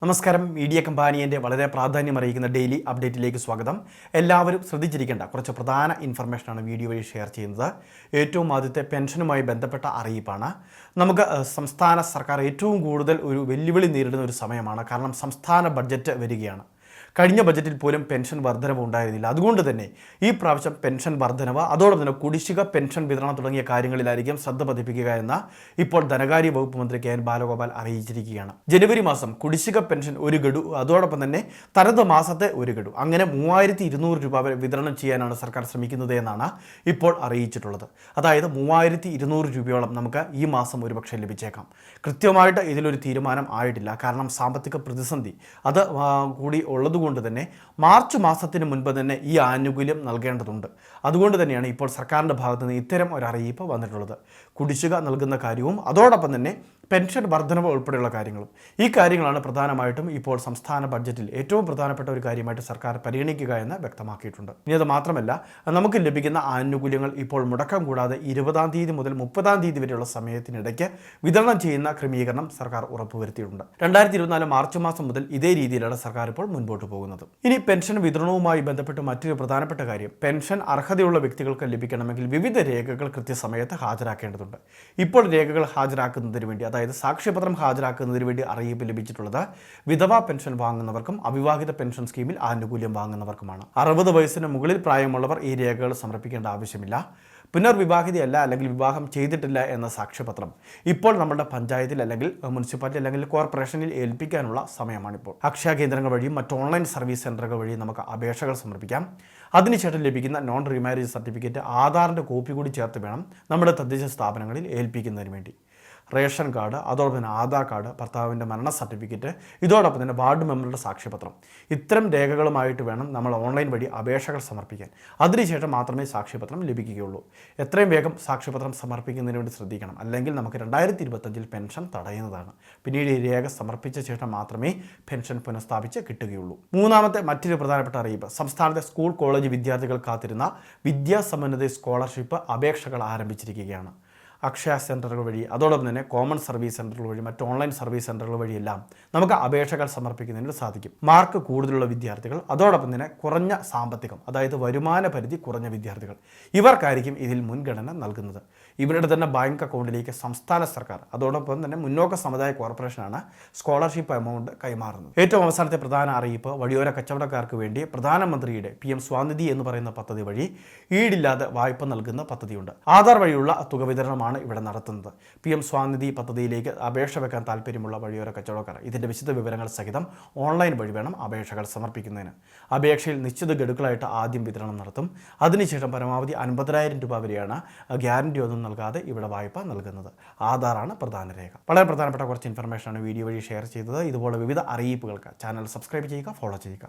നമസ്കാരം. മീഡിയ കമ്പാനിയൻ്റെ വളരെ പ്രാധാന്യം അറിയിക്കുന്ന ഡെയിലി അപ്ഡേറ്റിലേക്ക് സ്വാഗതം. എല്ലാവരും ശ്രദ്ധിച്ചിരിക്കേണ്ട കുറച്ച് പ്രധാന ഇൻഫർമേഷനാണ് വീഡിയോ വഴി ഷെയർ ചെയ്യുന്നത്. ഏറ്റവും ആദ്യത്തെ പെൻഷനുമായി ബന്ധപ്പെട്ട അറിയിപ്പാണ്. നമുക്ക് സംസ്ഥാന സർക്കാർ ഏറ്റവും കൂടുതൽ ഒരു വെല്ലുവിളി നേരിടുന്ന ഒരു സമയമാണ്. കാരണം സംസ്ഥാന ബഡ്ജറ്റ് വരികയാണ്. കഴിഞ്ഞ ബജറ്റിൽ പോലും പെൻഷൻ വർധനവ് ഉണ്ടായിരുന്നില്ല. അതുകൊണ്ട് തന്നെ ഈ പ്രാവശ്യം പെൻഷൻ വർധനവ്, അതോടൊപ്പം തന്നെ കുടിശ്ശിക പെൻഷൻ വിതരണം തുടങ്ങിയ കാര്യങ്ങളിലായിരിക്കും ശ്രദ്ധ പതിപ്പിക്കുക എന്ന് ഇപ്പോൾ ധനകാര്യ വകുപ്പ് മന്ത്രി കെ.എൻ. ബാലഗോപാൽ അറിയിച്ചിരിക്കുകയാണ്. ജനുവരി മാസം കുടിശ്ശിക പെൻഷൻ ഒരു ഗഡു, അതോടൊപ്പം തന്നെ തനത് മാസത്തെ ഒരു ഗഡു, അങ്ങനെ 3200 രൂപ വരെ വിതരണം ചെയ്യാനാണ് സർക്കാർ ശ്രമിക്കുന്നത് എന്നാണ് ഇപ്പോൾ അറിയിച്ചിട്ടുള്ളത്. അതായത് 3200 രൂപയോളം നമുക്ക് ഈ മാസം ഒരുപക്ഷെ ലഭിച്ചേക്കാം. കൃത്യമായിട്ട് ഇതിലൊരു തീരുമാനം ആയിട്ടില്ല. കാരണം സാമ്പത്തിക പ്രതിസന്ധി അത് കൂടി ഉള്ളതുകൊണ്ട് തന്നെ മാർച്ച് മാസത്തിന് മുൻപ് തന്നെ ഈ ആനുകൂല്യം നൽകേണ്ടതുണ്ട്. അതുകൊണ്ട് തന്നെയാണ് ഇപ്പോൾ സർക്കാരിൻ്റെ ഭാഗത്തു നിന്ന് ഇത്തരം ഒരു അറിയിപ്പ് വന്നിട്ടുള്ളത്. കുടിശ്ശിക നൽകുന്ന കാര്യവും അതോടൊപ്പം തന്നെ പെൻഷൻ വർധനവ് ഉൾപ്പെടെയുള്ള കാര്യങ്ങളും, ഈ കാര്യങ്ങളാണ് പ്രധാനമായിട്ടും ഇപ്പോൾ സംസ്ഥാന ബഡ്ജറ്റിൽ ഏറ്റവും പ്രധാനപ്പെട്ട ഒരു കാര്യമായിട്ട് സർക്കാർ പരിഗണിക്കുക എന്ന് വ്യക്തമാക്കിയിട്ടുണ്ട്. ഇനി അത് മാത്രമല്ല, നമുക്ക് ലഭിക്കുന്ന ആനുകൂല്യങ്ങൾ ഇപ്പോൾ മുടക്കം കൂടാതെ 20-ാം തീയതി മുതൽ 30-ാം തീയതി വരെയുള്ള സമയത്തിനിടയ്ക്ക് വിതരണം ചെയ്യുന്ന ക്രമീകരണം സർക്കാർ ഉറപ്പുവരുത്തിയിട്ടുണ്ട്. 2024 മാർച്ച് മാസം മുതൽ ഇതേ രീതിയിലാണ് സർക്കാർ ഇപ്പോൾ മുൻപോട്ട് പോകുന്നത്. ഇനി പെൻഷൻ വിതരണവുമായി ബന്ധപ്പെട്ട് മറ്റൊരു പ്രധാനപ്പെട്ട കാര്യം, പെൻഷൻ അർഹതയുള്ള വ്യക്തികൾക്ക് ലഭിക്കണമെങ്കിൽ വിവിധ രേഖകൾ കൃത്യസമയത്ത് ഹാജരാക്കേണ്ടതുണ്ട്. ഇപ്പോൾ രേഖകൾ ഹാജരാക്കുന്നതിന് വേണ്ടി, അതായത് സാക്ഷ്യപത്രം ഹാജരാക്കുന്നതിന് വേണ്ടി അറിയിപ്പ് ലഭിച്ചിട്ടുള്ളത് വിധവാ പെൻഷൻ വാങ്ങുന്നവർക്കും അവിവാഹിത പെൻഷൻ സ്കീമിൽ ആനുകൂല്യം വാങ്ങുന്നവർക്കുമാണ്. 60 വയസ്സിന് മുകളിൽ പ്രായമുള്ളവർ ഈ രേഖകൾ സമർപ്പിക്കേണ്ട ആവശ്യമില്ല. പുനർവിവാഹിതയല്ല അല്ലെങ്കിൽ വിവാഹം ചെയ്തിട്ടില്ല എന്ന സാക്ഷ്യപത്രം ഇപ്പോൾ നമ്മുടെ പഞ്ചായത്തിൽ അല്ലെങ്കിൽ മുനിസിപ്പാലിറ്റി അല്ലെങ്കിൽ കോർപ്പറേഷനിൽ ഏൽപ്പിക്കാനുള്ള സമയമാണിപ്പോൾ. അക്ഷയ കേന്ദ്രങ്ങൾ വഴിയും മറ്റ് ഓൺലൈൻ സർവീസ് സെൻ്ററുകൾ വഴിയും നമുക്ക് അപേക്ഷകൾ സമർപ്പിക്കാം. അതിനുശേഷം ലഭിക്കുന്ന നോൺ റീമാരേജ് സർട്ടിഫിക്കറ്റ് ആധാറിൻ്റെ കോപ്പി കൂടി ചേർത്ത് വേണം നമ്മുടെ തദ്ദേശ സ്ഥാപനങ്ങളിൽ ഏൽപ്പിക്കുന്നതിന് വേണ്ടി. റേഷൻ കാർഡ്, അതോടൊപ്പം തന്നെ ആധാർ കാർഡ്, ഭർത്താവിൻ്റെ മരണ സർട്ടിഫിക്കറ്റ്, ഇതോടൊപ്പം തന്നെ വാർഡ് മെമ്പറുടെ സാക്ഷ്യപത്രം, ഇത്തരം രേഖകളുമായിട്ട് വേണം നമ്മൾ ഓൺലൈൻ വഴി അപേക്ഷകൾ സമർപ്പിക്കാൻ. അതിനുശേഷം മാത്രമേ സാക്ഷ്യപത്രം ലഭിക്കുകയുള്ളൂ. എത്രയും വേഗം സാക്ഷ്യപത്രം സമർപ്പിക്കുന്നതിന് വേണ്ടി ശ്രദ്ധിക്കണം. അല്ലെങ്കിൽ നമുക്ക് 2025 പെൻഷൻ തടയുന്നതാണ്. പിന്നീട് ഈ രേഖ സമർപ്പിച്ച ശേഷം മാത്രമേ പെൻഷൻ പുനഃസ്ഥാപിച്ച് കിട്ടുകയുള്ളൂ. മൂന്നാമത്തെ മറ്റൊരു പ്രധാനപ്പെട്ട അറിയിപ്പ്, സംസ്ഥാനത്തെ സ്കൂൾ കോളേജ് വിദ്യാർത്ഥികൾ കാത്തിരുന്ന വിദ്യാസമ്പന്നത സ്കോളർഷിപ്പ് അപേക്ഷകൾ ആരംഭിച്ചിരിക്കുകയാണ്. അക്ഷയ സെൻ്ററുകൾ വഴി, അതോടൊപ്പം തന്നെ കോമൺ സർവീസ് സെൻ്ററുകൾ വഴി, മറ്റ് ഓൺലൈൻ സർവീസ് സെൻ്ററുകൾ വഴിയെല്ലാം നമുക്ക് അപേക്ഷകൾ സമർപ്പിക്കുന്നതിന് സാധിക്കും. മാർക്ക് കൂടുതലുള്ള വിദ്യാർത്ഥികൾ, അതോടൊപ്പം തന്നെ കുറഞ്ഞ സാമ്പത്തികം, അതായത് വരുമാന പരിധി കുറഞ്ഞ വിദ്യാർത്ഥികൾ, ഇവർക്കായിരിക്കും ഇതിൽ മുൻഗണന നൽകുന്നത്. ഇവരുടെ തന്നെ ബാങ്ക് അക്കൗണ്ടിലേക്ക് സംസ്ഥാന സർക്കാർ, അതോടൊപ്പം തന്നെ മുന്നോക്ക സമുദായ കോർപ്പറേഷനാണ് സ്കോളർഷിപ്പ് എമൗണ്ട് കൈമാറുന്നത്. ഏറ്റവും അവസാനത്തെ പ്രധാന അറിയിപ്പ്, വഴിയോര കച്ചവടക്കാർക്ക് വേണ്ടി പ്രധാനമന്ത്രിയുടെ PM സ്വാനിധി എന്ന് പറയുന്ന പദ്ധതി വഴി ഈടില്ലാതെ വായ്പ നൽകുന്ന പദ്ധതിയുണ്ട്. ആധാർ വഴിയുള്ള തുക വിതരണമാണ് ഇവിടെ നടത്തുന്നത്. PM സ്വാനിധി പദ്ധതിയിലേക്ക് അപേക്ഷ വെക്കാൻ താല്പര്യമുള്ള വഴിയോര കച്ചവടക്കാർ ഇതിൻ്റെ വിശദ വിവരങ്ങൾ സഹിതം ഓൺലൈൻ വഴി വേണം അപേക്ഷകൾ സമർപ്പിക്കുന്നതിന്. അപേക്ഷയിൽ നിശ്ചിത ഗഡുക്കളായിട്ട് ആദ്യം വിതരണം നടത്തും. അതിനുശേഷം പരമാവധി 50,000 രൂപ വരെയാണ് ഗ്യാരണ്ടി ഒന്നും നൽകാതെ ഇവിടെ വായ്പ നൽകുന്നത്. ആധാറാണ് പ്രധാന രേഖ. വളരെ പ്രധാനപ്പെട്ട കുറച്ച് ഇൻഫർമേഷനാണ് വീഡിയോ വഴി ഷെയർ ചെയ്തത്. ഇതുപോലെ വിവിധ അറിയിപ്പുകൾക്ക് ചാനൽ സബ്സ്ക്രൈബ് ചെയ്യുക, ഫോളോ ചെയ്യുക.